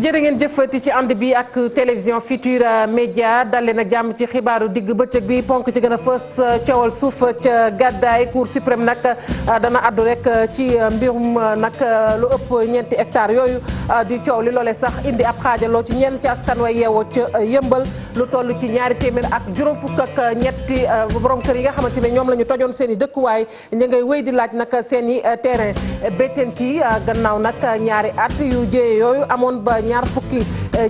jërë ngeen jëfati ci ànd bi ak télévision Futurs Médias dalee na jàmm ci xibaaru digg bëccëg bi ponk ci gën a fës coowal suuf ca gàddaay Cour suprême nag dana addu rek ci mbirum nag lu ëpp ñeenti hectares yooyu di coow li loolee sax indi ab xaajaloo ci ñenn ci askan way yeewoo ca yëmbal lu toll ci ñaari téeméer ak juróom fukk ak ñetti borom kër yi nga xamante ne ñoom la ñu tojoon seen i dëkkuwaay ñu ngay wéy di laaj nag seen i terrain bétenti gannaaw nag ñaari at yu jéye yooyu amoon ba ñaar fukki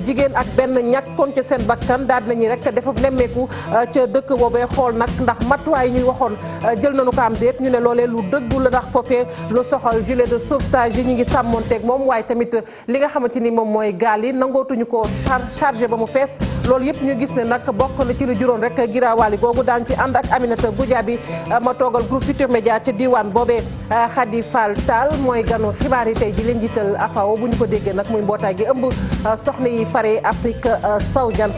jigéen ak benn ñàkkoon ca seen bakkan daal nañu rek dafa nemmeeku ca dëkk boobee xool nag ndax matuwaay yi ñuy waxoon jël nañu ko am déet ñu ne loolee lu dëggu la ndax foofee lu soxal gilet de sauvetage yi ñu ngi sàmmonteeg moom waaye tamit li nga xamante ni moom mooy gaal yi nangootuñu ko chargé ba mu fees loolu yëpp ñu gis ne nag bokk na ci lu juróon rek giraawaali googu daan ci ànd ak Aminata Goudiaby ma toogal groupe Futurs Médias ca diwaan boobee Khady Fall Tall mooy ganu xibaar yi tey ji leen jiital AFAO bu ñu ko déggee nag muy mbootaay gi ëmb soxna yi fare Afrique sowu jant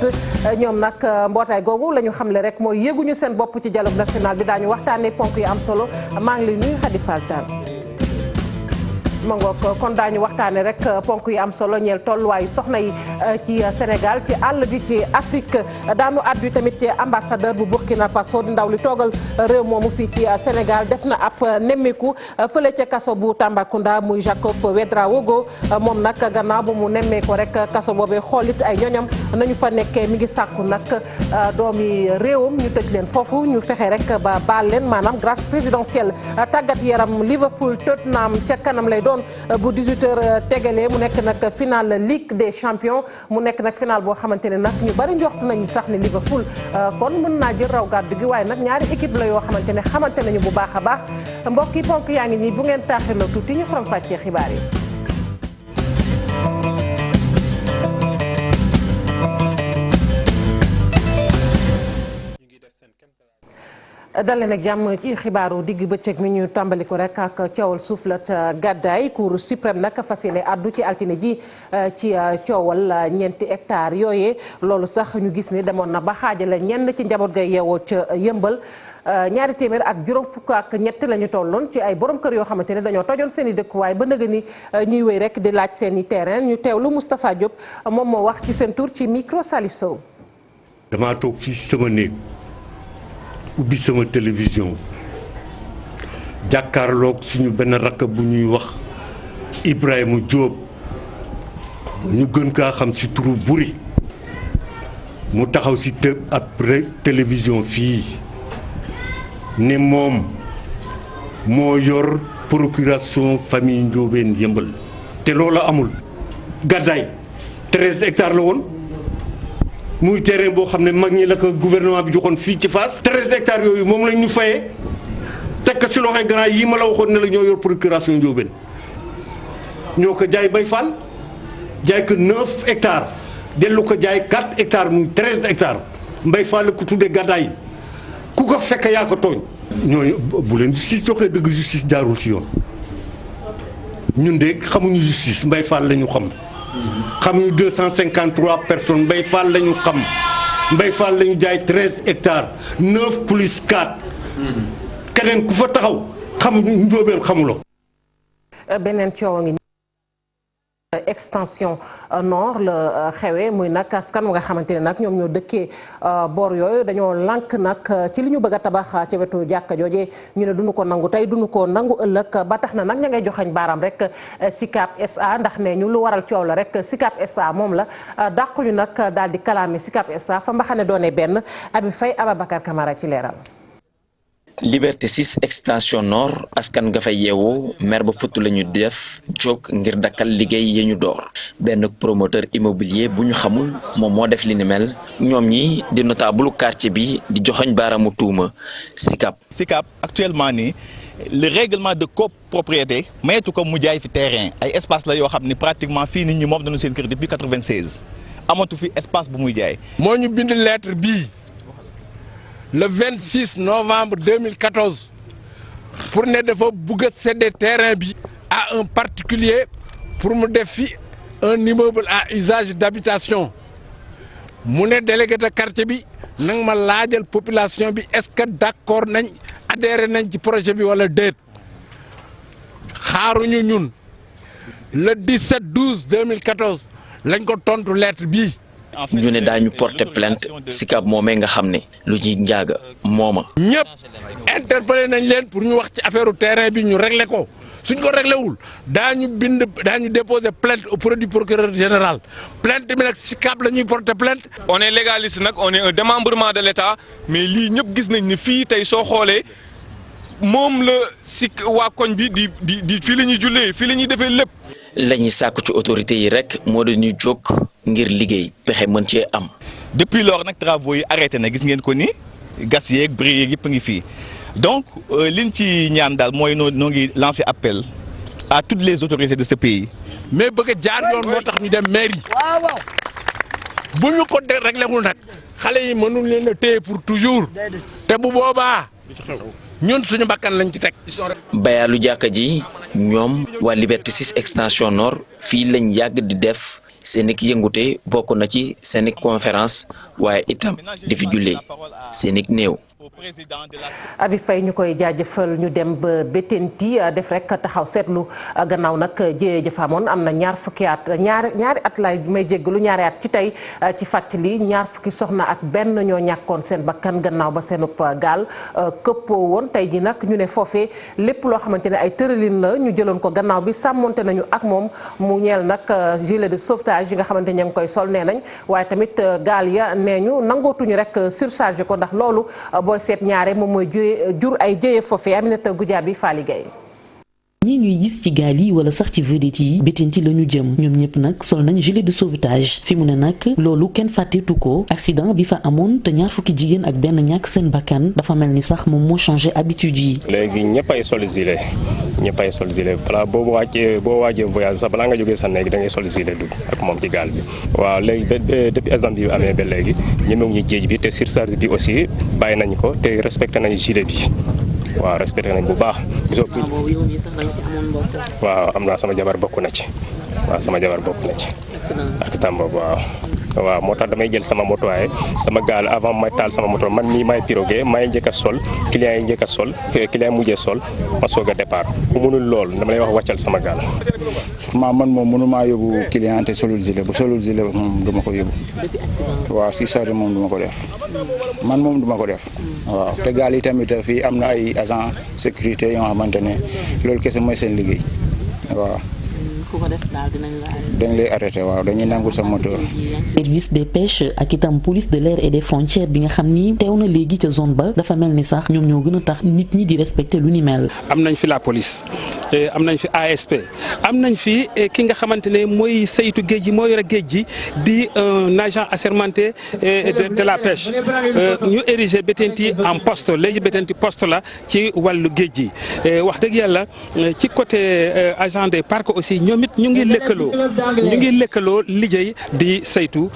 ñoom nag mbootaay googu la ñu xamle rek mooy yëguñu seen bopp ci dialogue national bi daañu waxtaanee ponk yi am solo maa ngi lay nuyu Khady Fall Tall ma ngoog kon daañu waxtaane rek ponk yi am solo ñeel tolluwaayu soxna yi ci Sénégal ci àll bi ci Afrique daanu addu tamit ambassadeur bu Burkina Faso di ndaw li toogal réew moomu fii ci Sénégal def na ab nemmeeku fële ca kaso bu Tambacounda muy Jacob Ouédraogo moom nag gannaaw bu mu nemmeeku rek kaso boobee xoolit ay ñoñam nañu fa nekkee mi ngi sàkku nag doomi réewam ñu tëj leen foofu ñu fexe rek ba baal leen maanaam grâce présidentielle tàggat yaram Liverpool Tottenham ca kanam lay doon bu 18h tegalee mu nekk nag finale Ligue des champions mu nekk nag finale boo xamante ne nag ñu bari njort nañu sax ne Liverpool kon mën naa jël raw gàddu gi waaye nag ñaari équipe la yoo xamante ne xamante nañu bu baax a baax mbokk yi ponk yaa ngi nii bu ngeen taaxirloo tuuti ñu faram fàccee xibaar yi. dal leen ak jàmm ci xibaaru digg bëccëg mi ñu tàmbali ko rek ak coowal suuf la gàddaay Cour suprême nag fas yéene addu ci altine ji ci coowal ñeenti hectares yooyee loolu sax ñu gis ni demoon na ba xaajale ñenn ci njaboot ga yeewoo ca yëmbal ñaari téeméer ak juróom fukk ak ñett la ñu tolloon ci ay borom kër yoo xamante ne dañoo tojoon seen i dëkkuwaay ba nëga ni ñuy wéy rek di laaj seen i terrain ñu teewlu Moustapha Diop moom moo wax ci seen tur ci micro Salif Sow. damaa toog fii sama néeg ubbi sama télévision jàkkaarloog suñu benn rakk bu ñuy wax Ibrahima Diop ñu gën kaa xam ci turu Buri mu taxaw ci ab télévision fii ne moom moo yor procuration famille Ndiobène Yëmbal te loolu amul gàddaay 13 hectares la woon muy terrain boo xam ne mag ñi la ko gouvernement bi joxoon fii ci Fass 13 hectares yooyu moom lañ ñu fayee teg ko ci loxoy grand yi ma la waxoon ne la ñoo yor procuration Ndiobène ñoo ko jaay Bay Fall jaay ko 9 hectares dellu ko jaay 4 hectares muy 13 hectares Mbay Fall la ko tuddee gàddaay ku ko fekk yaa ko tooñ. ñooñu bu leen justice joxee dëgg justice jaarul ci yoon ñun de xamuñu justice Mbay Fall la ñu xam. xamuñu 253 personnes Mbay Fall la ñu xam Mbay Fall la ñu jaay 13 hectares 9 plus 4. keneen ku fa taxaw xamuñu Ndiobène xamuloo. beneen coow ngi extension nord la xewee muy nag askan wi nga xamante ne nag ñoom ñoo dëkkee boor yooyu dañoo lànk nag ci li ñu bëgg a tabax ci wetu jàkka jooje ñu ne duñu ko nangu tey duñu ko nangu ëllëg ba tax na nag ña ngay joxañ baaraam rek SICAP SA ndax ne ñu lu waral coow la rek SICAP SA moom la dàquñu nag daal di kalaame SICAP SA fa mbaxane doone benn Abi Faye Ababacar Camara ci leeral. Liberté 6 extension nord askan nga fay yeewoo mer ba futt la ñu def jóg ngir dakkal liggéey yi ñu door benn promoteur immobilier bu ñu xamul moom moo def li ni mel ñoom ñi di notable quartier bi di joxoñ baaraamu tuuma SICAP. SICAP actuellement nii le règlement de copropriété mayetu ko mu jaay fi terrain ay espace la yoo xam ni pratiquement fii nit ñi moom dañu seen kër depuis 96 amatu fi espace bu muy jaay. moo ñu bind lettre bii. le 26 novembre 2014 pour ne dafa bëgg a céder terrain bi à un particulier pour mu def fi un immeuble à usage d'habitation mu ne délégué de quartier bi nang ma laajal population bi est-ce que d'accord nañ adhéré nañ ci projet bi wala déet xaaruñu ñun le 17/12/2014 lañ ko tontu lettre bii. ñu ne daañu porter plainte Sicap moomee nga xam ne lu ci njaaga mooma. ñëpp interpellé nañ leen pour ñu wax ci affaire terrain bi ñu réglé ko suñ ko réglé wul daañu déposer plainte auprès du procureur général plainte bi nag Sicap la ñuy porter plainte. on est légaliste nag on est un démembrement de l'État mais lii ñëpp gis nañ ni fii tey soo xoolee moom la si waa koñ bi di fii la ñuy jullee fii la ñuy defee lépp. la ñuy sàkku ci autorités yi rek moo di ñu jóg ngir liggéey pexe mën cee am. depuis lors nag travaux yi arrêté na gis ngeen ko ni gas yeeg bris yeeg yëpp a ngi fii donc liñ ci ñaan daal mooy noo ngi lancer appel à toutes les autorités de ce pays. mais bëgg a jaar yoon moo tax ñu dem mairie. bu ñu ko réglé wul nag xale yi mënul leen a téye pour toujours te bu boobaa ñun suñu bakkan lañ ci teg. bayaalu jàkka ji ñoom waa Liberté 6 extension nord fii lañ yàgg di def seen i yëngute bokk na ci seen i conférence waaye itam di fi jullee seen i néew. Abi Faye ñu koy jaajëfal ñu dem ba Bettenty def rek taxaw seetlu gannaaw nag jëye jëfa amoon am na ñaar fukki at ñaari at lay may jéggalu ñaari at ci tey ci fàttali ñaar fukki soxna ak benn ñoo ñàkkoon seen bakkan gannaaw ba seenub gaal këppoo woon tey ji nag ñu ne foofee lépp loo xamante ne ay tëralin la ñu jëloon ko gannaaw bi sàmmonte nañu ak moom mu ñeel nag gilet de sauvetage yi nga xamante ña ngi koy sol nee nañ waaye tamit gaal ya nee ñu nangootuñu rek surchargé ko ndax loolu booy seet ñaare moom mooy jur ay jëye foofee Aminata Goudiaby Faly Gueye ñi ñuy gis ci gaal yi wala sax ci vedette yi Bettenty la ñu jëm ñoom ñëpp nag sol nañ gilet de sauvetage fi mu ne nag loolu kenn fàtteetu ko accident bi fa amoon te ñaar fukki jigéen ak benn ñàkk seen bakkan dafa mel ni sax moom moo changé habitude yi. léegi ñëppay sol gilet ñëppay sol gilet balaa boo waajee voyage sax balaa nga jógee sa néeg da ngay sol gilet dugg ak moom ci gaal bi. waaw léegi depuis accident bi amee ba léegi ñemewuñu géej bi te surcharge bi aussi bàyyi nañ ko te respecté nañu gilet bi. waaw respecté nañ bu baax. waaw am naa sama jabar bokk na ci. waaw sama jabar bokk na ci. accident boobu waaw moo tax damay jël sama moto waaye sama gaal avant may taal sama moto man mii may pirogué may njëkk a sol client yi njëkk a sol client mujjee sol ma soog a départ bu mënul lool dama lay wax wàccal sama gaal. man moom mënumaa yóbbu client te solul gilet bu solul gilet moom duma ko yóbbu. waaw si charge moom duma ko def. man moom duma ko def. waaw te gaal yi tamit fii am na ay agent sécurité yoo xamante ne loolu kese mooy seen liggéey waaw. ku ko def daal dañ lay arrêté waaw dañuy nangul sa moteur. service des pêches ak itam police de l'air et des frontières bi nga xam ni teew na léegi ca zone ba dafa mel ni sax ñoom ñoo gën a tax nit ñi di respecter lu ni mel. am nañ fi la police am nañ fi ASP am nañ fi ki nga xamante ne mooy saytu géej gi moo yore géej gi di un agent assermenté de la pêche ñu érigé Bettenty en poste léegi Bettenty poste la ci wàllu géej gi wax dëgg yàlla ci côté agent des parcs aussi ñoom it ñu ngi lëkkaloo liggéey di saytu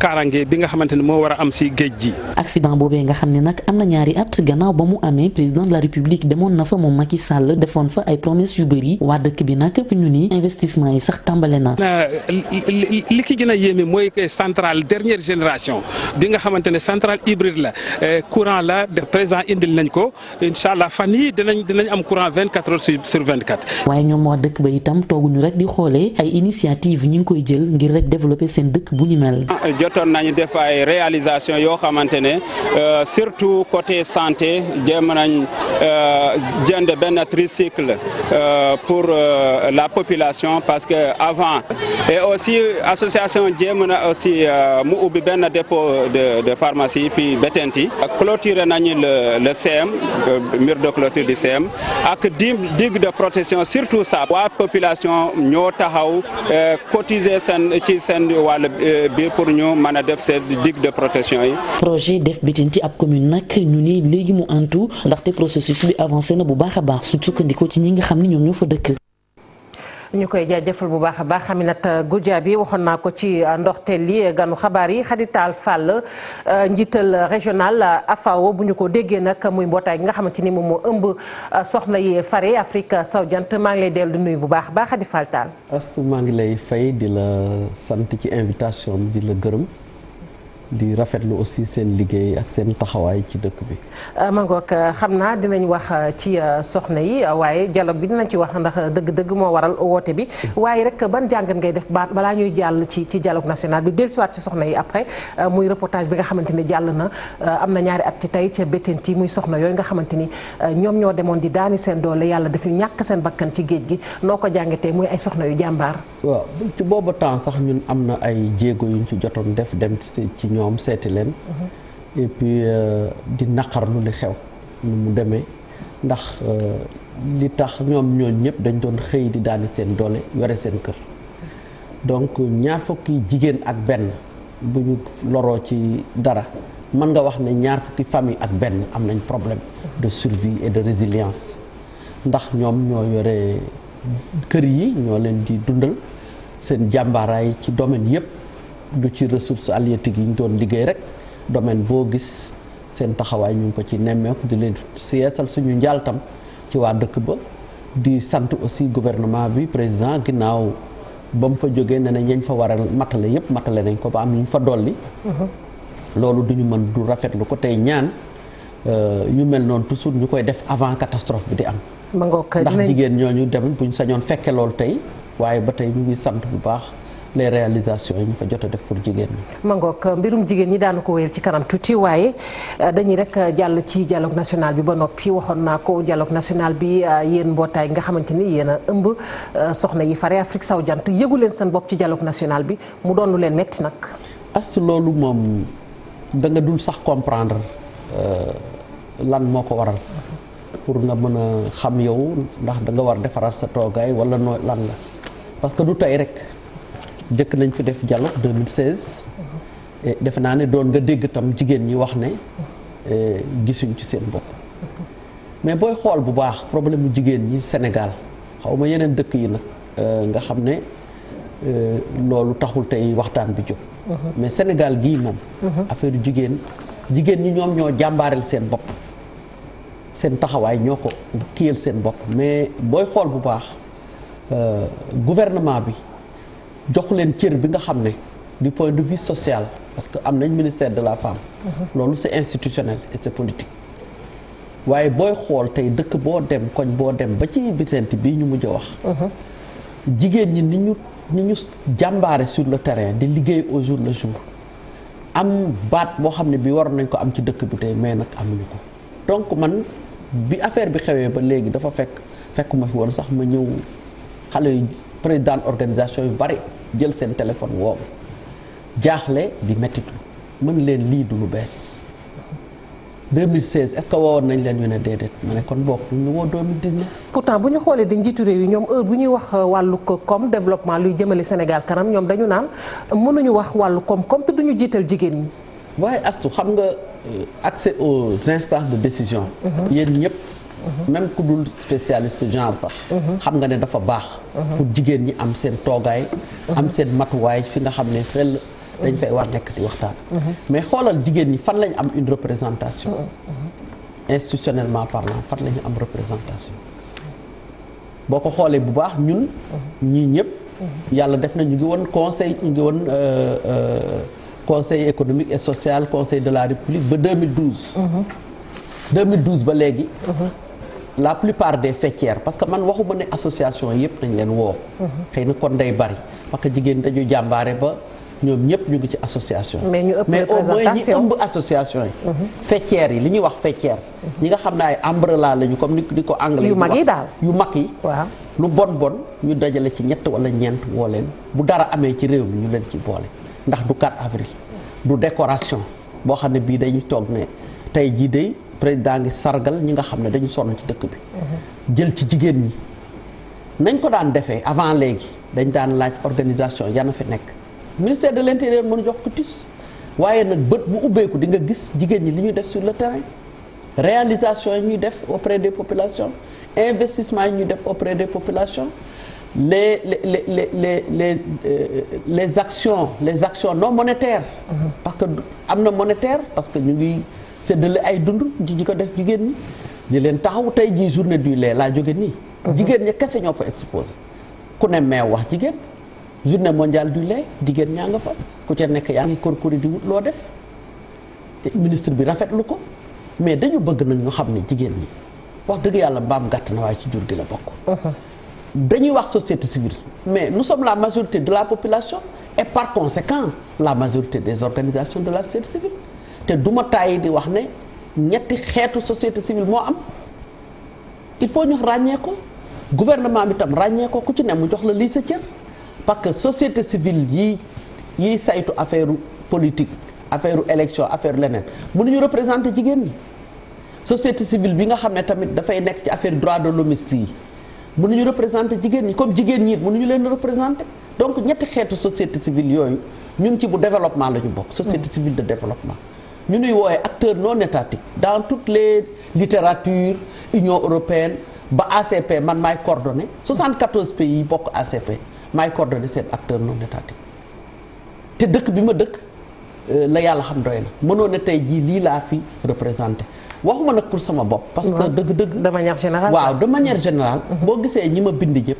kaaraange bi nga xamante ne moo war a am si géej gi. accident boobee nga xam ne nag am na ñaari at gannaaw ba mu amee président de la république demoon na fa moom Macky Sall defoon fa ay promesses yu bëri waa dëkk bi nag ñu ni investissement yi sax tàmbale na. li ki gën a yéeme mooy centrale dernière génération bi nga xamante ne centrale hybride la courant la de présent indil nañ ko incha allah fan yii dinañ am courant 24 heures sur 24. waaye ñoom waa dëkk ba itam tooguñu rek di xoolee ay initiative ñu ngi koy jël ngir rek développer seen dëkk bu ñu mel. jotoon nañu def ay réalisation yoo xamante ne surtout côté santé jéem nañ jënd benn tricycle pour la population parce que avant et aussi association jéem na aussi mu ubbi benn dépôt de pharmacie fii Bettenty clôturé nañu le CM mur de clôture du CM ak digue de protection surtout ça waa population ñoo taxaw cotiser seen wàll bi pour ñu mën a def seen digue de protection yi. projet def Bettenty ab commune nag ñu ni léegi mu antu ndaxte processus bi avancé na bu baax a baax su sukkandikoo ci ñi nga xam ni ñoom ñoo fa dëkk. ñu koy jaajëfal bu baax a baax Aminata Goudiaby waxoon naa ko ci ndoxteel li ganu xabaar yi Khady Tall Fall njiital régional AFAO bu ñu ko déggee nag muy mbootaay gi nga xamante ni moom moo ëmb soxna yi fare Afrique sowu jant maa ngi lay dellu di nuyu bu baax a baax Khady Fall Tall. maa ngi lay fay di la sant ci invitation bi di la gërëm di rafetlu aussi seen liggéey ak seen taxawaay ci dëkk bi. Mangook xam naa dinañ wax ci soxna yi waaye dialogue bi dinañ ci wax ndax dëgg-dëgg moo waral woote bi waaye rek ban jàngat ngay def balaa ñuy jàll ci dialogue national bi dellusiwaat ci soxna yi après muy reportage bi nga xamante ni jàll na am na ñaari at ci tey ca Bettenty muy soxna yooyu nga xamante ni ñoom ñoo demoon di daani seen doole yàlla daf ñu ñàkk seen bakkan ci géej gi noo ko jàngatee muy ay soxna yu jàmbaar. waaw ci booba temps sax ñun am na ay jéego yuñ ci jotoon def dem ci ñoom seeti leen. et puis di naqarlu li xew nu mu demee ndax li tax ñoom ñooñu ñëpp dañ doon xëy di daani seen doole yore seen kër donc ñaar fukki jigéen ak benn bu ñu loroo ci dara mën nga wax ne ñaar fukki famille ak benn am nañ problème de survie et de résilience ndax ñoom ñoo yore kër yi ñoo leen di dundal seen jàmbaaraay ci domaine yëpp du ci ressources halieutiques yi ñu doon liggéey rek domaine boo gis seen taxawaay ñu ngi ko ci nemmeeku di leen yeesal suñu njaaltam ci waa dëkk ba di sant aussi gouvernement bi président ginnaaw ba mu fa jógee ne ñañ fa war a matale yëpp matale nañ ko ba am ñu fa dolli. loolu duñu mën du rafetlu ko tey ñaan yu mel noonu toujours ñu koy def avant catastrophe bi di am. ndax jigéen ñooñu dem buñ sañoon fekke loolu tey waaye ba tey ñu ngi sant bu baax. les réalisations yi ñu fa jot a def pour jigéen ñi. Mangook mbirum jigéen ñi daanu ko wéyal ci kanam tuuti waaye dañuy rek jàll ci dialogue national bi ba noppi waxoon naa ko dialogue national bi yéen mbootaay nga xamante ni yéen a ëmb soxna yi fare Afrique sowu jant yëgu leen seen bopp ci dialogue national bi mu doon lu leen metti nag. as loolu moom da nga dul sax comprendre lan moo ko waral pour nga mën a xam yow ndax da nga war defaraat sa toogaay wala noo lan la parce que du tey rek. jëkk nañ fi def dialogue 2016 defe naa ne doon nga dégg tam jigéen ñi wax ne gisuñ ci seen bopp mais booy xool bu baax problème mu jigéen ñi Sénégal xaw ma yeneen dëkk yi nag nga xam ne loolu taxul tey waxtaan bi jóg mais Sénégal gii moom affaire jigéen ñi ñoom ñoo jàmbaareel seen bopp seen taxawaay ñoo ko kiyal seen bopp mais booy xool bu baax gouvernement bi jox leen cër bi nga xam ne du point de vue social parce que am nañ ministère de la femme loolu c'est institutionnel et c'est politique waaye booy xool tey dëkk boo dem koñ boo dem ba ci Bettenty bii ñu mujj a wax jigéen ñi ni ñu jàmbaare sur le terrain di liggéey au jour le jour am baat boo xam ne bi waroon nañ ko am ci dëkk bi tey mais nag amuñu ko donc man bi affaire bi xewee ba léegi dafa fekkuma fi woon sax ma ñëw xale yu président organisation yu bari jël seen téléphone woowu jaaxle di mettitlu mën leen lii du lu bees 2016 est-ce que woowoon nañ leen ñu ne déedéet ma ne kon bokk ñu woo 2019. pourtant bu ñu xoolee di njiitu réew yi ñoom heure bu ñuy wax wàllu koom développement luy jëmale Sénégal kanam ñoom dañu naan mënuñu wax wàllu koom-koom te duñu jiital jigéen ñi. waaye Astou xam nga accès aux instances de décision. yéen ñëpp. même ku dul spécialiste genre sax. xam nga ne dafa baax. pour jigéen ñi am seen toogaay. am seen matuwaay fi nga xam ne xel dañ fay war nekk di waxtaan. mais xoolal jigéen ñi fan lañ am une représentation. institutionnellement parlant fan lañu am représentation. boo ko xoolee bu baax ñun. ñii ñëpp. yàlla def na ñu ngi woon conseil économique et social conseil de la république ba 2012. 2012 ba léegi. la plupart des faîtières parce que man waxuma ne association yëpp nañ leen woo. xëy na kon day bari parce que jigéen dañu jàmbaare ba ñoom ñëpp ñu ngi ci association. mais ñu ëpp mais au moins ñi ëmb association yi. faîtières yi li ñuy wax faîtière. ñi nga xam ne ay umbrella lañu comme ni ko anglais. yu mag yi daal yu mag yi. waaw lu bon ñu dajale ci ñett wala ñeent woo leen bu dara amee ci réew mi ñu leen ci boole ndax du 4 avril du décoration boo xam ne bii dañuy toog ne tey jii day. président ngi sargal ñi nga xam ne dañu sonn ci dëkk bi jël ci jigéen ñi nañ ko daan defee avant léegi dañ daan laaj organisation yana fi nekk ministère de l'intérieur mënu jox ko tus waaye nag bët bu ubbeeku di nga gis jigéen ñi li ñuy def sur le terrain réalisation yi ñuy def auprès des populations investissement yi ñuy def auprès des populations les actions non monétaires parce que am na monétaire parce que ñu ngi séddale ay dund ji ko def jigéen ñi di leen taxaw tey jii journée du lait laa jóge nii jigéen ñi kese ñoo fa exposé ku ne meew wax jigéen journée mondiale du lait jigéen ñaa nga fa ku ca nekk yaa ngi korkori di wut loo def ministre bi rafetlu ko mais dañu bëgg nag ñu xam ne jigéen ñi wax dëgg yàlla mbaam gàtt na waaye ci jur gi la bokk. dañuy wax société civile mais nous sommes la majorité de la population et par conséquent la majorité des organisations de la société civile te duma tàyyi di wax ne ñetti xeetu société civile moo am il faut ñu ràññee ko gouvernement bi tam ràññee ko ku ci ne mu jox la lii sa cër parce que société civile yiy saytu affaire politique affaire élection affaire leneen mënuñu représenter jigéen ñi société civile bi nga xam ne tamit dafay nekk ci affaire droit de l'hommiste yi mënuñu représenter jigéen ñi comme jigéen ñi it mënuñu leen représenter donc ñetti xeetu société civile yooyu ñun ci bu développement la ñu bokk. société civile de développement. ñu nuy woowee acteurs non étatiques dans toutes les littératures Union européenne ba ACP man maay coordonné 74 pays yi bokk ACP maay coordonné seen acteurs non étatiques te dëkk bi ma dëkk la yàlla xam doy na mënoon ne tey jii lii laa fi représenté waxuma nag pour sama bopp. parce que dëgg-dëgg. de manière générale. waaw de manière générale. boo gisee ñi ma bind yëpp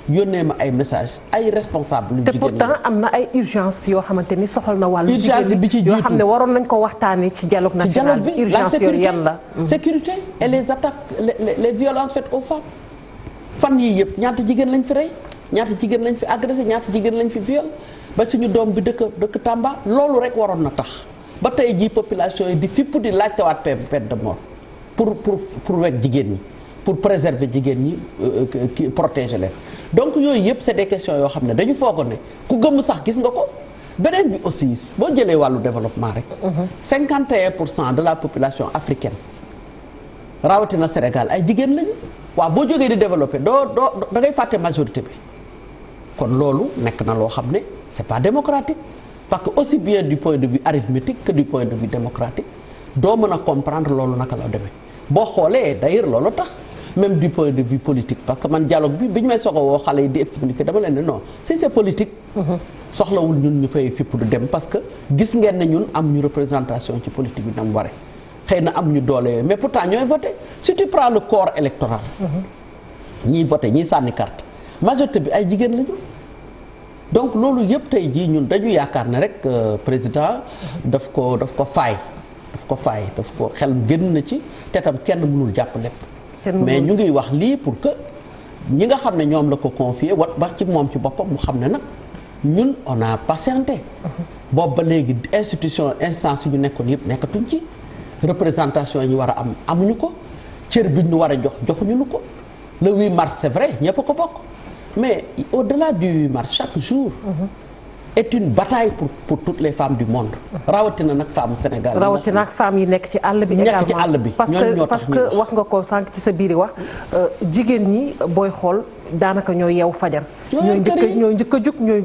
yónnee ma ay message ay responsable te pourtant am na ay urgence yoo xamante ni soxal na wàllu urgence bi ci jiitu yoo xam ne waroon nañ ko waxtaanee ci dialogue national bi urgence yooyu yan la sécurité et les attaques les violences faites aux femmes fan yii yëpp ñaata jigéen lañ fi rey ñaata jigéen lañ fi agressé ñaata jigéen lañ fi viol ba suñu doom bi dëkk Tamba loolu rek waroon na tax ba tey jii population yi di fipp di laajtewaat peine de mort pour wekk jigéen ñi pour préserver jigéen ñi protéger leen donc yooyu yëpp c'est des questions yoo xam ne dañu foogoon ne ku gëmm sax gis nga ko beneen bi aussi boo jëlee wàllu développement rek 51% de la population africaine rawatina Sénégal ay jigéen lañu waaw boo jógee di développer doo da ngay fàtte majorité bi kon loolu nekk na loo xam ne c'est pas démocratique parce que aussi bien du point de vue arithmétique que du point de vue démocratique doo mën a comprendre loolu naka la demee boo xoolee d'ailleurs loolu tax même du point de vue politique parce que man dialogue bi ñu may soog a woo xale yi di expliquer dama leen ne non si c'est politique soxlawul ñun ñu fay fipp du dem parce que gis ngeen ne ñun am ñu représentation ci politique bi na mu ware xëy na am ñu doole yooyu mais pourtant ñooy voté si tu prends le corps électoral ñiy voté ñiy sànni carte majorité bi ay jigéen lañu donc loolu yëpp tey jii ñun dañu yaakaar ne rek président daf ko faay daf ko xel génn na ci te tam kenn mënul jàpp lépp mais ñu ngi wax lii pour que ñi nga xam ne ñoom la ko confier ba ci moom ci boppam mu xam ne nag ñun on a patienté boobu ba léegi institution instance yu ñu nekkoon yëpp nekkatuñ ci représentation yi ñu war a am amuñu ko cër bi ñu war a joxuñu ko le 8 mars c'est vrai ñëpp a ko bokk mais au-delà du 8 mars chaque jour est une bataille pour toutes les femmes du monde. rawatina nag femmes Sénégal. rawatina ak femmes yi nekk ci àll bi. également nekk ci àll bi parce que wax nga ko sànq ci sa biir wax jigéen ñi booy xool daanaka ñoo yeewu fajar. ñooy njëkk a jug ñooy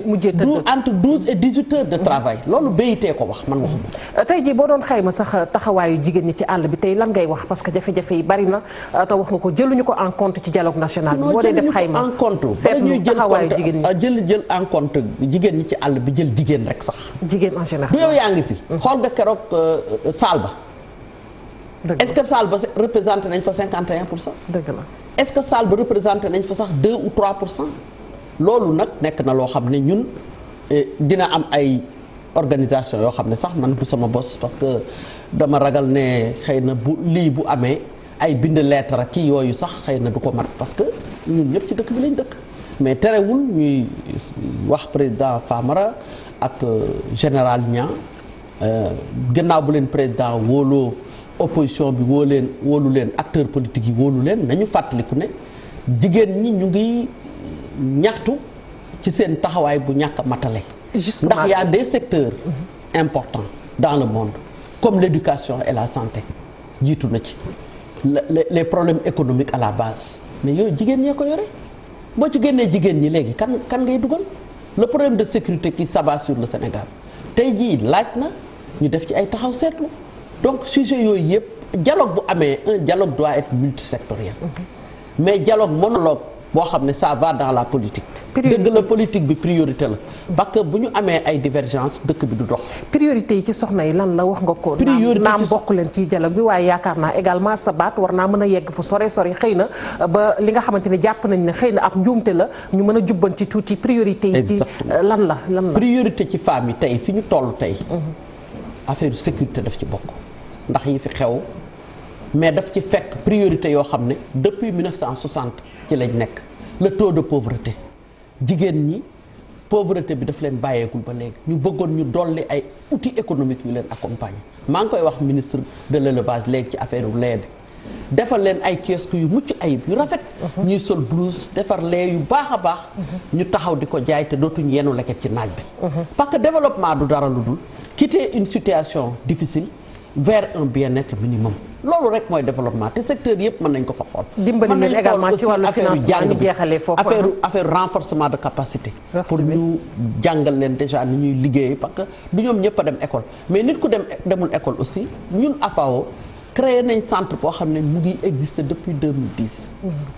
mujjee tëdd. entre 12 et 18 heures de travail loolu béyitee ko wax man waxuma. tey jii boo doon xayma sax taxawaayu jigéen ñi ci àll bi tey lan ngay wax parce que jafe-jafe yi bari na te wax nga ko jëluñu ko en compte ci dialogue national bi. boo dee def xayma en compte seetlu taxawaayu jigéen ñi jël en compte jigéen ñi ci àll bi jël jigéen rek sax. jigéen en général du yow yaa ngi fi. xool nga keroog saal ba. est-ce que saal ba représenté nañ fa 51%. dëgg la. est-ce que salle ba représenté nañ fa sax 2 ou 3% loolu nag nekk na loo xam ne ñun dina am ay organisation yoo xam ne sax man du sama bos parce que dama ragal ne xëy na bu lii bu amee ay bind lettre kii yooyu sax xëy na du ko mat parce que ñun ñëpp ci dëkk bi lañ dëkk mais terewul ñuy wax président Famara ak général Niang gannaaw bu leen président wóoloo opposition bi wóolu leen acteurs politiques yi wóolu leen nañu fàttaliku ne jigéen ñi ñu ngi ñaxtu ci seen taxawaay bu ñàkk a matale. ndax y a des secteurs importants dans le monde comme l'éducation et la santé jiitu na ci les problèmes économiques à la base mais yooyu jigéen ñee ko yore boo ci génnee jigéen ñi léegi kan ngay dugal le problème de sécurité qui s'abat sur le Sénégal tey jii laaj na ñu def ci ay taxaw seetlu. donc sujet yooyu yëpp dialogue bu amee un dialogue doit être multisectoriel mais dialogue monologue boo xam ne ça va dans la politique dëgg la politique bi priorité la parce que bu ñu amee ay divergence dëkk bi du dox priorité yi ci soxna yi lan la wax nga ko naam bokk leen ci dialogue bi waaye yaakaar naa également sa baat war naa mën a yegg fu sore xëy na ba li nga xamante ne jàpp nañ ne xëy na ab njuumte la ñu mën a jubbanti tuuti priorité yi ci lan la priorité ci femmes yi tey fi ñu toll tey affaire sécurité daf ci bokk ndax yi fi xew mais daf ci fekk priorité yoo xam ne depuis 1960 ci lañ nekk le taux de pauvreté jigéen ñi pauvreté bi daf leen bàyyeekul ba léegi ñu bëggoon ñu dolli ay outils économiques yu leen accompagner maa ngi koy wax ministre de l'élevage léegi ci affaire u lait bi defal leen ay kiosque yu mucc ayib yu rafet ñuy sol blouse defar lait yu baax a baax ñu taxaw di ko jaay te dootuñ yenu leket ci naaj bi parce que développement du dara lu dul quitter une situation difficile vers un bien-être minimum loolu rek mooy développement te secteur yëpp mën nañ ko fa xool. dimbali leen également ci wàllu financement ñu jeexalee foofu affaire renforcement de capacité. pour ñu jàngal leen déjà ni ñuy liggéey parce que du ñoom ñëpp a dem école mais nit ku demul école aussi ñun AFAO créé nañ centre boo xam ne mu ngi exister depuis 2010.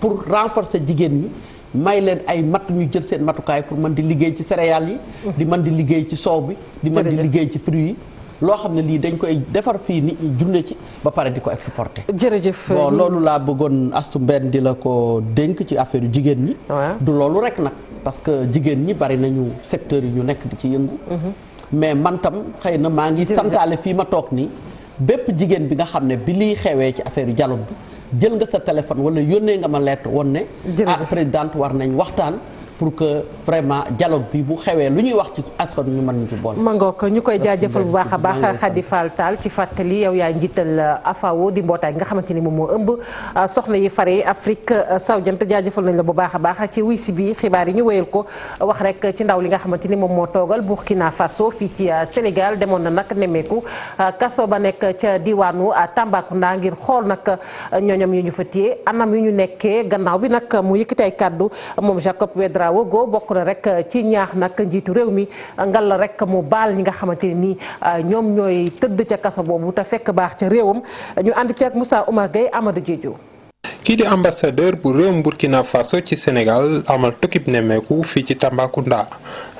pour renforcer jigéen ñi. may leen ay mat ñu jël seen matukaay pour mën di liggéey ci céréales yi. di mën di liggéey ci soow bi. di mën di liggéey ci fruits yi. loo xam ne lii dañ koy defar fii nit ñi junne ci ba pare di ko exporter. jërëjëf bon loolu laa bëggoon Astou Mbène di la ko dénk ci affaire yu jigéen ñi. du loolu rek nag parce que jigéen ñi bari nañu secteurs yi ñu nekk di ci yëngu. mais man tam xëy na maa ngi santaale fii ma toog nii bépp jigéen bi nga xam ne bi liy xewee ci affaire yu dialogue bi jël nga sa téléphone wala yónnee nga ma lettre woon ne. présidente war nañ waxtaan. pour que vraiment dialogue bi bu xewee lu ñuy wax ci askan ñu mën ñu ci boole. Mangook ñu koy jaajëfal bu baax a baax Khady Fall Tall ci fàttali yow yaa njiital AFAO di mbootaay nga xamante ni moom moo ëmb soxna yi fare Afrique sawjant jaajëfal nañ la bu baax a baax ci wisi bi xibaar yi ñu wéyal ko wax rek ci ndaw li nga xamante ni moom moo toogal Burkina Faso fii ci Sénégal demoon na nag nemmeeku kaso ba nekk ca diwaanu Tambacounda ngir xool nag ñooñam yu ñu fa téye anam yu ñu nekkee gannaaw bi nag mu yëkkati ay kàddu moom Jacob Ouédraogo bokk na rek ci ñaax nag njiitu réew mi ngal la rek mu baal ñi nga xamante ne nii ñoom ñooy tëdd ca kaso boobu te fekk baax ca réewam ñu ànd ci ak Moussa Oumar Gueye Amadou Diédhiou. kii di ambassadeur bu réewum Burkina Faso ci Sénégal amal tukkib nemmeeku fii ci Tambacounda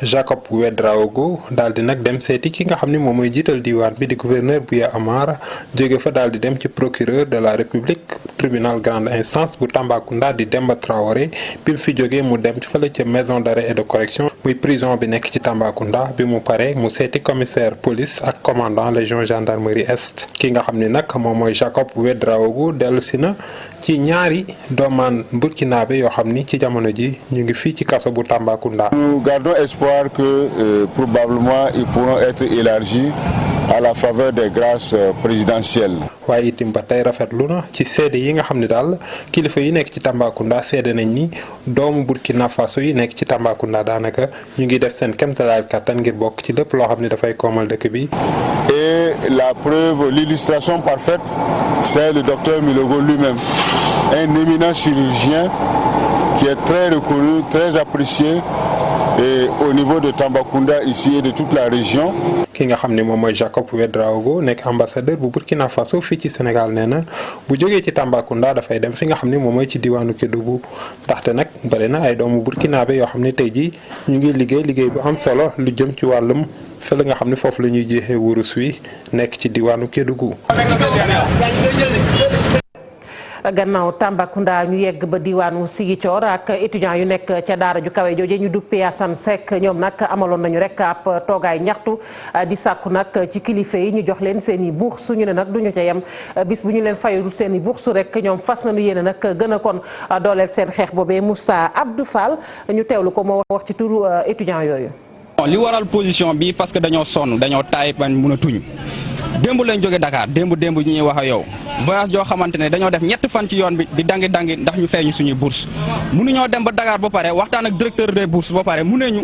Jacob Ouédraogo daal di nag dem seeti ki nga xam ni moom mooy jiital diwaan bi di gouverneur bu Y'en a marre jóge fa daal di dem ci procureur de la République tribunal grande instance bu Tambacounda di Demba Traoré bi mu fi jógee mu dem fële ca maison d'arrêt et de correction muy prison bi nekk ci Tambacounda bi mu pare mu seeti commissaire police ak commandant légion gendarmerie est ki nga xam ni nag moom mooy Jacob Ouédraogo dellu si na ci ñaari doomaan burkinabé yoo xam ni ci jamono ji ñu ngi fii ci kaso bu Tambacounda. Nous gardons espoir que probablement ils pourront être élargis à la faveur des grâces présidentielles. waaye itam ba tey rafetlu na ci seede yi nga xam ne daal kilifa yi nekk ci Tambacounda seede nañ ni doomu Burkina Faso yi nekk ci Tambacounda daanaka ñu ngi def seen kéemtalaay kattan ngir bokk ci lépp loo xam ne dafay koomal dëkk bi. Et la preuve, l'illustration parfaite, c'est le docteur Milogo lui-même, un éminent chirurgien qui est très reconnu, très apprécié et au niveau de Tambacounda ici et de toute la région. ki nga xam ne moom mooy Jacob Ouédraogo nekk ambassadeur bu Burkina Faso fii ci Sénégal nee na bu jógee ci Tambacounda dafay dem fi nga xam ne moom mooy ci diwaanu Kédougou ndaxte nag bari na ay doomu burkinabé yoo xam ne tey jii ñu ngi liggéey bu am solo lu jëm ci wàllum fële nga xam ne foofu la ñuy jeexee wurus wi nekk ci diwaanu Kédougou. gannaaw Tambacounda ñu yegg ba diwaanu Ziguinchor ak étudiants yu nekk ca daara ju kawe jooje ñu duppee Assane Seck ñoom nag amaloon nañu rek ab toogaay ñaxtu di sàkku nag ci kilifa yi ñu jox leen seen i bourse ñu ne nag duñu ca yem bis bu ñu leen fayul seen i bourse rek ñoom fas nañu yéene nag gën a kon dooleel seen xeex boobee Moussa Abdou Fall ñu teewlu ko moo wax ci turu étudiants yooyu. li waral position bi parce que dañoo sonn dañoo taay bañ mun a tuñ démb lañ jóge Dakar démb ñu ñuy wax ak yow voyage joo xamante ne dañoo def ñetti fan ci yoon bi di dangi ndax ñu fay ñu suñuy bourse mënuñoo dem ba Dakar ba pare waxtaan ak directeur des bourses ba pare mu ne ñu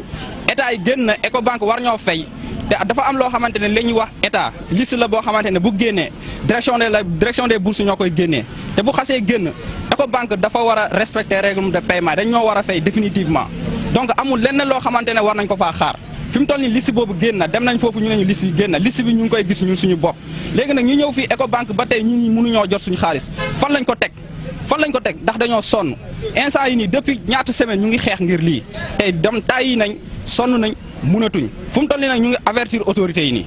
état yi génn Ecobank war ñoo fay te dafa am loo xamante ne la ñuy wax état liste la boo xamante ne bu génnee direction des bourses ñoo koy génnee te bu xasee génn Ecobank dafa war a respecter règlement de paiement dañ ñoo war a fay définitivement donc amul lenn loo xamante ne war nañ ko faa xaar fi mu toll nii liste boobu génn na dem nañ foofu ñu ne ñu liste bi génn na liste bi ñu ngi koy gis ñun suñu bopp léegi nag ñu ñëw fii Ecobank ba tey ñi mënuñoo jot suñu xaalis fan lañ ko teg ndax dañoo sonn instant yi nii depuis ñaata semaine ñu ngi xeex ngir lii tey dem tàyyi nañ sonn nañ mënatuñ fu mu toll nii nag ñu ngi avertir autorités yi nii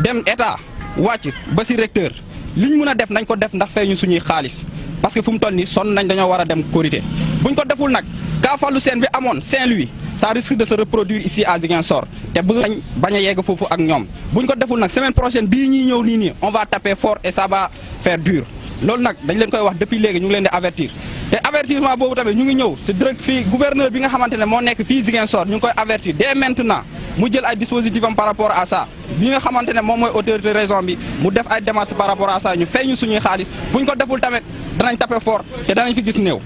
dem état wàcc ba si recteur liñ mën a def nañ ko def ndax fay ñu suñuy xaalis parce que fu mu toll nii sonn nañ dañoo war a dem korité buñ ko deful nag kaa fallu seen bi amoon Saint-Louis ça risque de se reproduire ici à Ziguinchor te bëgg bañ a yegg foofu ak ñoom buñ ko deful nag semaine prochaine bii ñuy ñëw nii on va taper fort et ça va faire dur loolu nag dañ leen koy wax depuis léegi ñu ngi leen di avertir te avertissement boobu tamit ñu ngi ñëw si direct fii gouverneur bi nga xamante ne moo nekk fii Ziguinchor ñu ngi koy avertir dès maintenant mu jël ay dispositifs am par rapport à ça bi nga xamante ne moom mooy autorité région bi mu def ay démarches par rapport à ça ñu fay ñu suñuy xaalis buñ ko deful tamit danañ taper fort te danañ fi gis néew.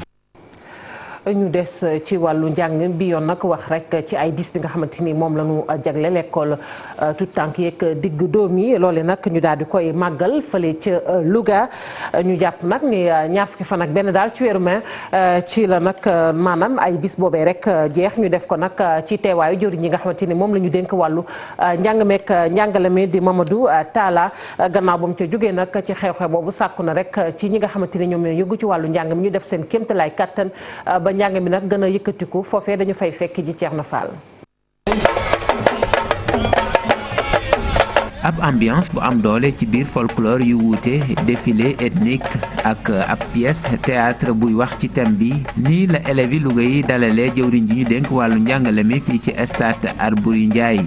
ñu des ci wàllu njàng bi yoon nag wax rek ci ay bis bi nga xamante ni moom la ñu jagle l'école tout tànk yeeg digg doom yi loole nag ñu daal di koy màggal fële ca Louga ñu jàpp nag ni ñaar fukki fan ak benn daal ci weeru mai ci la nag maanaam ay bis boobee rek jeex ñu def ko nag ci teewaayu jëwriñ ñi nga xamante ni moom la ñu dénk wàllu njàng meek njàngale mi di Mamadou Talla gannaaw ba mu ca jógee nag ci xew-xew boobu sàkku na rek ci ñi nga xamante ni ñoom ñoo yëngu ci wàllu njàng mi ñu def seen kéemtalaay kattan ba njàng mi nag gën a yëkkatiku foofee dañu fay fekk ji Thierno Fall. ab ambiance bu am doole ci biir folklore yu wuute défilé ethnique ak ab pièce théâtre buy wax ci thème bi nii la élèves yi Louga yi dalalee jëwriñ ji ñu dénk wàllu njàngale mi fii ci stade Albouri Ndiaye.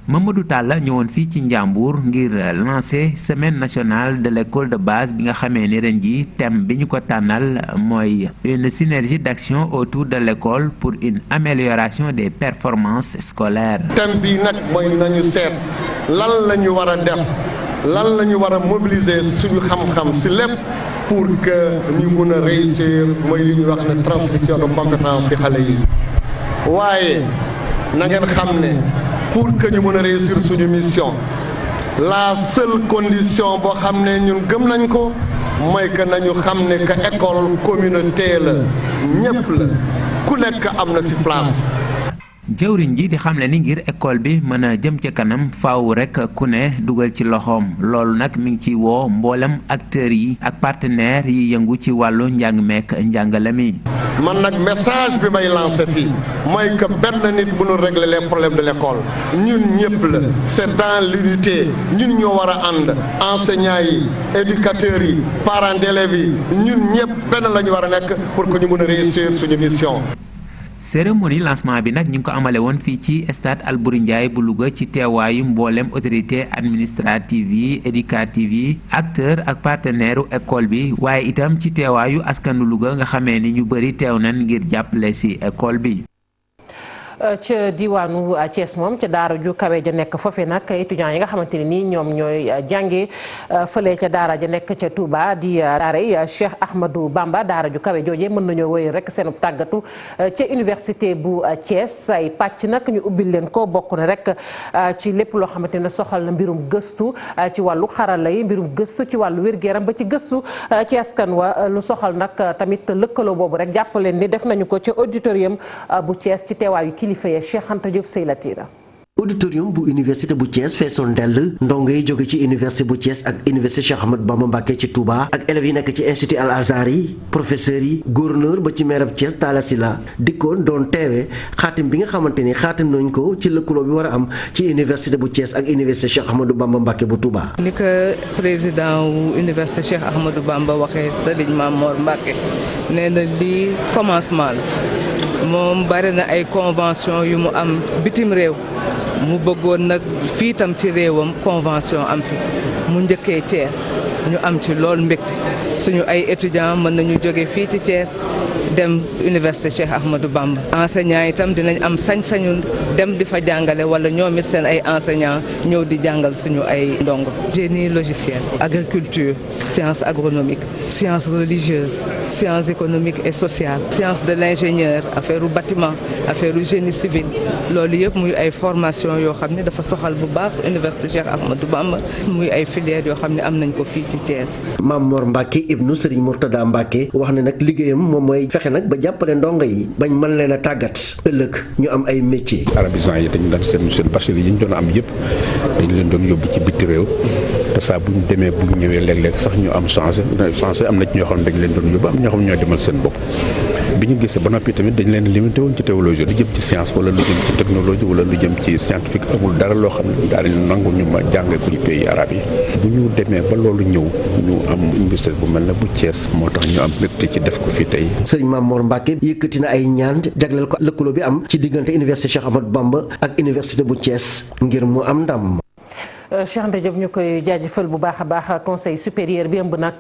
Mamadou Talla ñëwoon fii ci Njàmbur ngir lancer semaine nationale de l'école de base bi nga xamee ni ren ji thème bi ñu ko tànnal mooy une synergie d'action autour de l'école pour une amélioration des performances scolaires. thème bi nag mooy nañu seet lan la ñu war a def lan la ñu war a mobiliser suñu xam-xam si lépp pour que ñu mun a réussir mooy li ñuy wax ne transmission de compétences ci xale yi waaye na ngeen xam ne. pour que ñu mën a réussir suñu mission la seule condition boo xam ne ñun gëm nañ ko mooy que nañu xam ne que école communauté la ñëpp la ku nekk am na ci place. jëwriñ ji di xamle ni ngir école bi mën a jëm ca kanam faaw rek ku ne dugal ci loxoom loolu nag mi ngi ci woo mboolem acteurs yi ak partenaires yi yëngu ci wàllu njàng meek njàngale mi. man nag message bi may lancé fii mooy que benn nit mënul régler les problèmes de l'école ñun ñëpp la c'est dans l'unité ñun ñoo war a ànd enseignants yi éducateurs yi parents d'élèves yi ñun ñëpp benn la ñu war a nekk pour que ñu mën a réussir suñu mission. cérémonie lancement bi nag ñu ngi ko amale woon fii ci stade Albouri Ndiaye bu Louga ci teewaayu mboolem autorité administrative yi éducative yi acteur ak partenaire u école bi waaye itam ci teewaayu askanu Louga nga xamee ni ñu bëri teew nañ ngir jàppale ci école bi. ca diwaanu Thiès moom ca daara ju kawe ja nekk foofee nag étudiants yi nga xamante ne nii ñoom ñooy jànge fële ca daara ja nekk ca Touba di daara yi Cheikh Ahmadou Bamba daara ju kawe joojee mën nañoo wéy rek seen tàggatu ca université bu Thiès ay pàcc nag ñu ubbil leen ko bokk na rek ci lépp loo xamante ne soxal na mbirum gëstu ci wàllu xarala yi mbirum gëstu ci wàllu wér-gu-yaram ba ci gëstu ci askan wa lu soxal nag tamit lëkkaloo boobu rek jàpp leen ni def nañu ko ca auditorium bu Thiès ci teewaayu kilifa ya Cheikh Anta Diop Seylatira. auditorium bu université bu Thiès feesoon dell ndongo yi jóge ci université bu Thiès ak université Cheikh Ahmadou Bamba Mbacké ci Touba ak élèves yi nekk ci institut Al Azhar yi professeurs yi gouverneur ba ci maire bu Thiès Talla Sylla dikkoon doon teewe xaatim bi nga xamante ni xaatim nañ ko ci lëkkaloo bi war a am ci université bu Thiès ak université Cheikh Ahmadou Bamba Mbacké bu Touba. ni ko président wu université Cheikh Ahmadou Bamba waxee Serigne Mamor Mbacké nee na lii commencement la moom bari na ay convention yu mu am bitim réew. mu bëggoon nag fii tam ci réewam convention am fi mu njëkkee Thiès ñu am ci lool mbégte suñu ay étudiants mën nañu jóge fii ci Thiès dem université Cheikh Ahmadou Bamba enseignants itam dinañ am sañ-sañu dem di fa jàngale wala ñoom it seen ay enseignants ñëw di jàngal suñu ay ndongo génie logiciel agriculture sciences agronomiques sciences religieuses sciences économiques et sociales sciences de l'ingénieur affaire u bâtiment affaire u génie civil loolu yëpp muy ay formation yoo xam ne dafa soxal bu baax université Cheikh Ahmadou Bamba muy ay filières yoo xam ne am nañ ko fii ci Thiès. Mame Mor Mbacké ibnu Serigne Mourtada Mbacké wax ne nag liggéeyam moom mooy fexe nag ba jàppale ndongo yi bañ mën leen a tàggat ëllëg ñu am ay métiers. arabisants yi dañu daan seen bachelier yi ñu doon am yëpp dañu leen doon yóbbu ci bitti réew te saa bu ñu demee bu ñu ñëwee léeg-léeg sax ñu am changé am na ci ñoo xam ne dañu leen doon yóbbu am ñoo xam ne ñoo demal seen bopp bi ñu gisee ba noppi tamit dañ leen limité woon ci théologie lu jëm ci science wala lu jëm ci technologie wala lu jëm ci scientifique amul dara loo xam ne daal di nangu ñu ma jàngee ko ci pays arabe yi. bu ñu demee ba loolu ñëw ñu am université bu mel ne bu Thiès moo tax ñu am mbégte ci def ko fii tey. Serigne Mame Mor Mbacke yëkkati na ay ñaan jagleel ko lëkkaloo bi am ci diggante université Cheikh Ahmadou Bamba ak université bu Thiès ngir mu am ndam. Cheikh Anta Diop ñu koy jaajëfal bu baax a baax conseil supérieur bi ëmb nag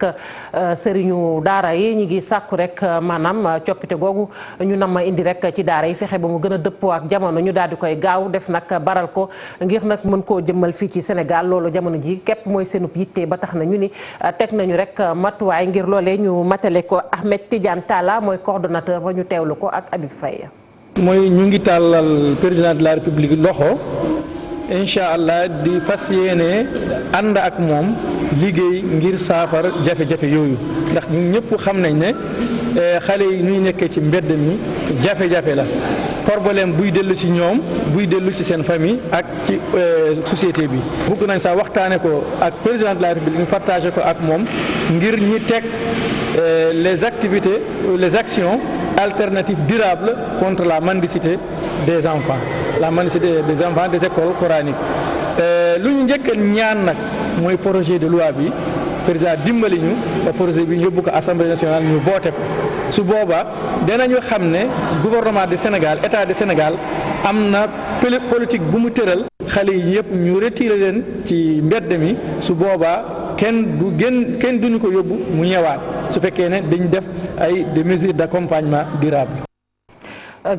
sëriñu daara yi ñu ngi sàkku rek maanaam coppite googu ñu nam indi rek ci daara yi fexe ba mu gën a dëppoo ak jamono ñu daal di koy gaaw def nag baral ko ngir nag mën koo jëmmal fii ci Sénégal loolu jamono ji képp mooy seenub yitte ba tax na ñu ni teg nañu rek matuwaay ngir loolee ñu matale ko. Ahmed Tidiane Talla mooy coordonnateur ba ñu teewlu ko ak Habib Faye. mooy ñu ngi tàllal président de la République loxo. incha allah di fas yéene ànd ak moom liggéey ngir saafara jafe-jafe yooyu ndax ñun ñëpp xam nañ ne xale yi ñuy nekkee ci mbedd mi jafe-jafe la problème buy dellu ci ñoom buy dellu ci seen famille ak ci société bi. bëgg nañ sax waxtaane ko ak président de la République ñu partagé ko ak moom ngir ñi teg les activités les actions alternatives durables contre la mendicité des enfants. la mendicité des enfants des écoles coraniques lu ñu njëkk ñaan nag mooy projet de loi bi président dimbali ñu ba projet bi ñu yóbbu ko assemblée nationale ñu boote ko su boobaa danañu xam ne gouvernement du Sénégal état du Sénégal am na politique bu mu tëral xale yi yëpp ñu retiré leen ci mbedd mi su boobaa kenn duñu ko yóbbu mu ñëwaat su fekkee ne dañ def ay des mesures d'accompagnement durable.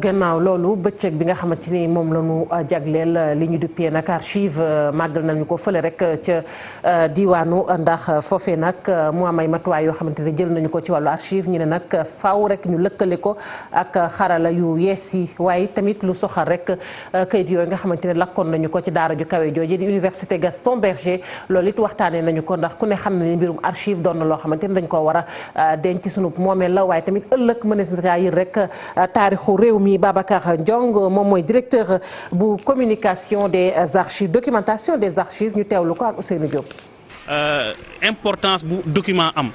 gannaaw loolu bëccëg bi nga xamante ni moom la ñu jagleel li ñu duppee nag archive màggal nañu ko fële rek ca diwaanu ndax foofee nag mu am ay matuwaay yoo xamante ne jël nañu ko ci wàllu archive ñu ne nag faaw rek ñu lëkkale ko ak xarala yu yees yi waaye tamit lu soxal rek kayit yooyu nga xamante ne lakkoon nañu ko ci daara ju kawe jooju di université Gaston Berger loolu it waxtaanee nañu ko ndax ku ne xam ne mbirum archive doon na loo xamante ne dañ koo war a denc ci sunu moomeel la waaye tamit ëllëg mënees na caa yër rek taarixu réew mi. Babacar Ndiong moom mooy directeur bu communication des archives documentation des archives ñu teewlu ko ak Ousseynou Diop. importance bu document am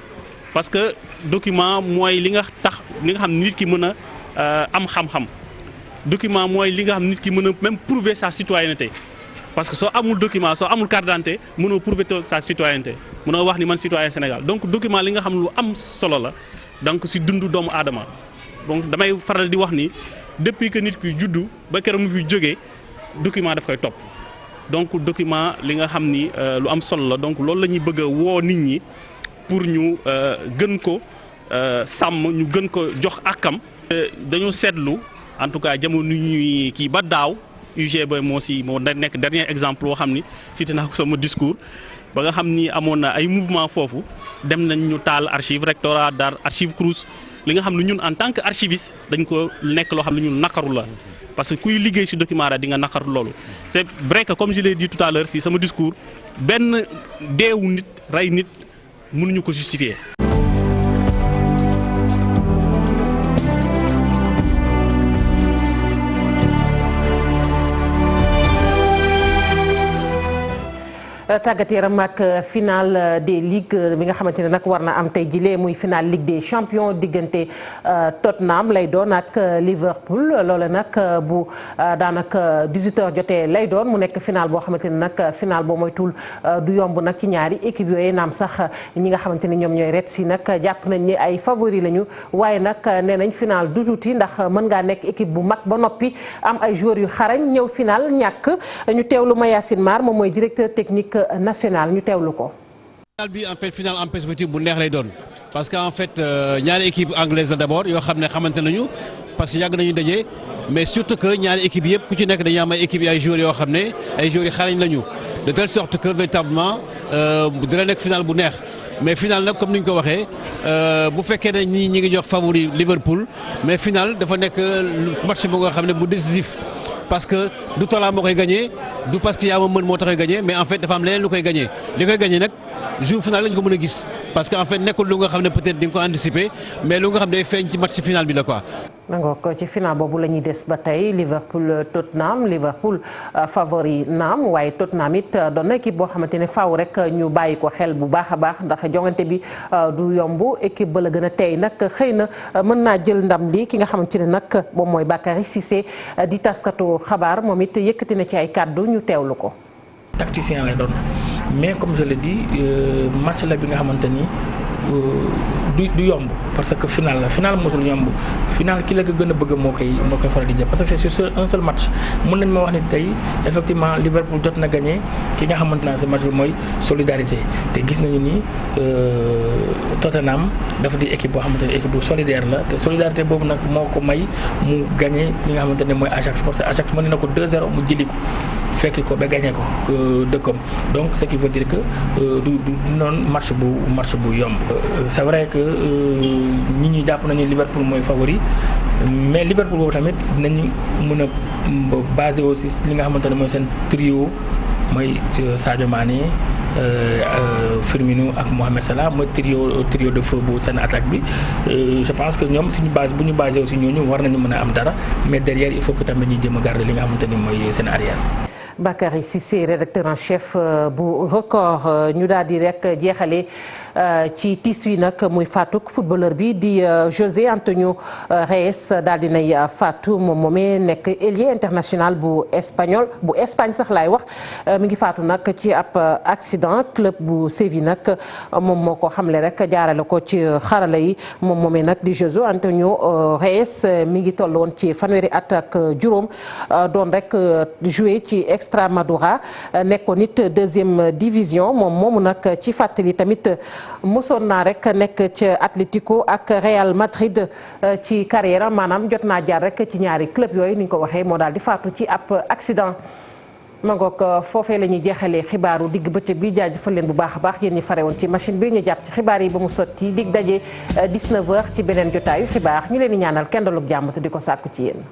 parce que document mooy li nga xam nit ki mën a am xam-xam document mooy li nga xam nit ki mën a même prouver sa citoyenneté parce que soo amul document soo amul carte d'identité mënoo prouver sa citoyenneté mënoo wax ni man citoyen Sénégal donc document li nga xam lu am solo la donc si dundu doomu aadama donc damay faral di wax ni. depuis que nit ki juddu ba keroog mu fi jógee document daf koy topp donc document li nga xam ni lu am solo la donc loolu la ñuy bëgg a woo nit ñi pour ñu gën ko sàmm ñu gën ko jox akam. dañoo seetlu en tout cas jamono ñuy kii ba daaw UGB moo nekk dernier exemple boo xam ni cité naa ko sama discours ba nga xam ni amoon na ay mouvement foofu dem nañ ñu taal archive rectorat d'art archive Crous. li nga xam ne ñun en tant que archiviste dañ ko nekk loo xam ne ñun nakaru la parce que kuy liggéey ci document ra di nga nakaru loolu c'est vrai que comme je l'ai dit tout à l'heure ci sama discours benn deewu nit rey nit mënuñu ko justifier. tàggat yaram ak finale des ligues bi nga xamante ne nag war na am tey jilee muy finale Ligue des champions diggante Tottenham lay doon ak Liverpool loole nag bu daanaka 18h jotee lay doon mu nekk finale boo xamante ne nag finale boo moytul du yomb nag ci ñaari équipe yooyu naam sax ñi nga xamante ni ñoom ñooy Reds yi nag jàpp nañ ni ay favori lañu waaye nag nee nañ finale du tuuti ndax mën ngaa nekk équipe bu mag ba noppi am ay joueurs yu xarañ ñëw finale ñàkk ñu teewlu Mayacine Mar moom mooy directeur technique national ñu teewlu ko. final bi en fait final en perspective bu neex lay doon parce que en fait ñaari équipe anglaise la d'abord yoo xam ne xamante nañu parce que yàgg nañu daje mais surtout que ñaari équipe yëpp ku ci nekk dañuy am ay équipe yi ay joueurs yoo xam ne ay joueurs yi xarañ lañu de telle sorte que véritablement dina nekk final bu neex mais final nag comme ni ñu ko waxee bu fekkee ne ñi ngi jox favori Liverpool mais final dafa nekk match bu nga xam ne bu décisif. parce que du talent moo koy gagné du parce que yaa ma mën moo tax koy gagné mais en fait dafa am leneen lu koy gagné li koy gagné nag jour final lañ ko mën a gis parce que en fait nekkul lu nga xam ne peut-être di nga ko anticiper mais lu nga xam ne day feeñ ci match final bi la quoi. nangoo ci final boobu la ñuy des ba tey Liverpool Tottenham Liverpool favori naam waaye Tottenham it doon na équipe boo xamante ne faaw rek ñu bàyyi ko xel bu baax a baax ndax jongante bi du yomb équipe ba la gën a tey nag xëy na mën naa jël ndam li ki nga xamante ne nag moom mooy Bakary Cissé di taskatu xabaar moom it yëkkati na ci ay kàddu ñu teewlu ko. tacticien lay doon mais comme je l'ai dit match la bi nga xamante ni du yomb parce que final mosul yomb final ki la ko gën a bëgg moo koy faral di jël parce que c'est sur un seul match mën nañ ma wax ni tey effectivement Liverpool jot na gagné ki nga xamante ne ce match bi mooy solidarité te gis nañu ni Tottenham dafa di équipe boo xamante ne équipe bu solidaire la te solidarité boobu nag moo ko may mu gagné li nga xamante ne mooy Ajax parce que Ajax mën na ko 2-0 mu jëli ko fekki ko ba gagné ko dëkkam donc ce qui veut dire que du noonu match bu yomb. c'est vrai que nit ñi jàpp nañu Liverpool mooy favori mais Liverpool boobu tamit dinañu mën a basé aussi li nga xamante ne mooy seen trio mooy Sadio Mané Firmino ak Mohamed Salah mooy trio de feu bu seen attaque bi je pense que ñoom suñu base bu ñu basé aussi ñooñu war nañu mën a am dara mais derrière il faut que tamit ñu jéem a garder li nga xamante ni mooy seen arrière. Bakary Cissé rédacteur en chef bu record ñu daal di rek jeexale ci tiis wi nag muy faatuk footballeur bi di José Antonio Reyes daal di nay faatu moom moomee nekk ailier international bu Espagne sax laay wax mi ngi faatu nag ci ab accident club bu Séville nag moom moo ko xamle rek jaarale ko ci xarala yi moom moomee nag di José Antonio Reyes mi ngi toll woon ci fanweeri at ak juróom doon rek joué ci Extremadura nekkoon it deuxième division moom moomu nag ci fàttali tamit mosoon naa rek nekk ca Atlético ak Real Madrid ci carrière maanaam jot naa jaar rek ci ñaari club yooyu ni ñu ko waxee moo daal di faatu ci ab accident. ma ngoog foofee la ñuy jeexalee xibaaru digg bëccëg bi jaajëfal leen bu baax a baax yéen ñi fare woon ci machine bi ñu jàpp ci xibaar yi ba mu sotti dig daje 19h ci beneen jotaayu xibaar ñu leen di ñaanal kenn dalug jàmm te di ko sàkku ci yéen.